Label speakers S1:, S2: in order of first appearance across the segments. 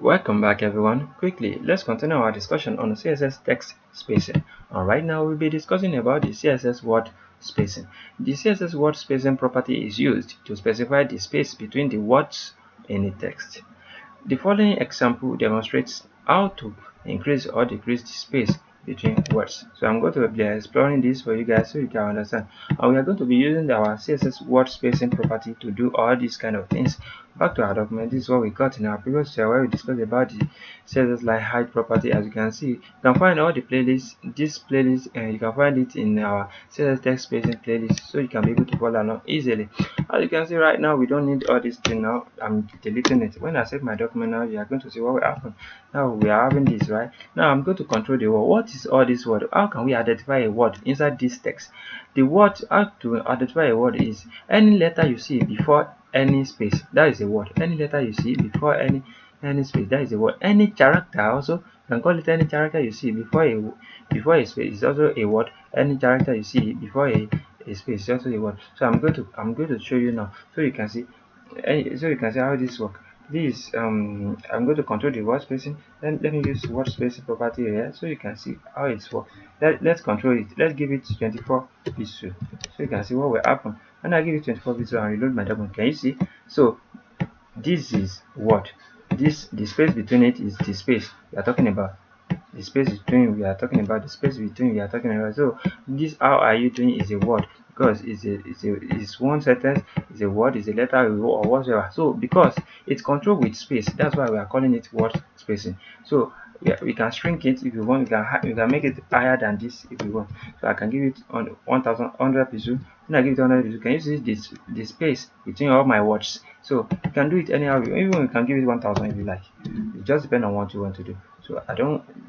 S1: Welcome back everyone. Quickly, let's continue our discussion on CSS text spacing. And right now we'll be discussing about the CSS word spacing. The CSS word spacing property is used to specify the space between the words in the text. The following example demonstrates how to increase or decrease the space between words. So I'm going to be exploring this for you guys so you can understand. And we are going to be using our CSS word spacing property to do all these kind of things. Back to our document, this is what we got in our previous tutorial where we discussed about the CSS line height property. As you can see, you can find all the playlists, this playlist, and you can find it in our CSS text spacing playlist, so you can be able to follow along easily. As you can see right now, we don't need all this thing now. I'm deleting it. When I save my document now, you are going to see what will happen. Now we are having this right now. I'm going to control the word. What is all this word? How can we identify a word inside this text? The word, how to identify a word is any letter you see before any space, that is a word. Any letter you see before any space, that is a word. Any character also, you can call it any character you see before a space is also a word. Any character you see before a space is also a word. So I'm going to show you now so you can see how this works. This I'm going to control the word spacing. Then let me use word spacing property here so you can see how it works. Let's control it. Let's give it 24 pixels so you can see what will happen when I give it 24 pixels and reload my document. Can you see? So this is what the space between it is the space we are talking about. The space between we are talking about. The space between we are talking about. So this how are you doing is a word, because it's one sentence, is a word, is a letter or whatever. So because it's controlled with space, that's why we are calling it word spacing. So we can shrink it if you want. We can make it higher than this if you want. So I can give it on 1100 pixels. When I give it 100 pixels, can you see this the space between all my words? So you can do it anyhow. Even we can give it 1000 if you like. It just depends on what you want to do. So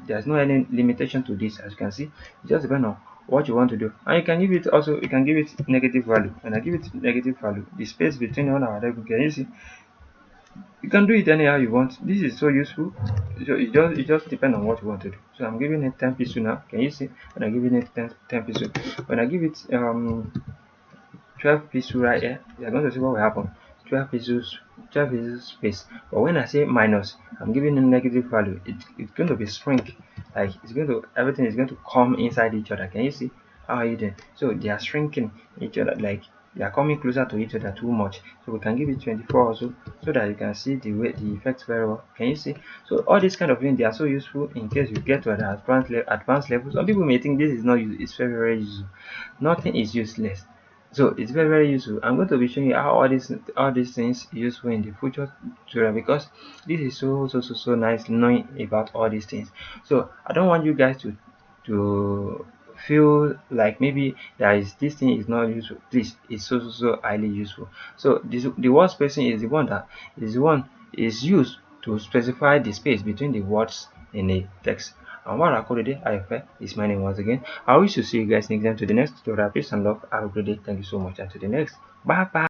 S1: there's no any limitation to this. As you can see, it just depends on what you want to do. And you can give it also, you can give it negative value. When I give it negative value, the space between all our level, can you see? You can do it anyhow you want. This is so useful. So it just depends on what you want to do. So I'm giving it 10 pixels now. Can you see? When I give it 10 pixels, when I give it 12 pixels right here, you're going to see what will happen. 12 pixels space. But when I say minus, I'm giving a negative value. It's going to be shrink. Like everything is going to come inside each other. Can you see? How are you doing? So they are shrinking each other, like they are coming closer to each other too much. So we can give it 24 also, so that you can see the effects very well. Can you see? So all these kind of things, they are so useful in case you get to an advanced level. Some people may think this is not useful. It's very useful. Nothing is useless. So it's very useful. I'm going to be showing you how all these things useful in the future tutorial, because this is so nice knowing about all these things. So I don't want you guys to feel like maybe this thing is not useful. Please, it's so highly useful. So the word spacing is the one that is used to specify the space between the words in a text. Anwar akorede, ayofe is my name once again. I wish to see you guys next time to the next tutorial. Peace and love. Have a great day. Thank you so much, and to the next. Bye bye.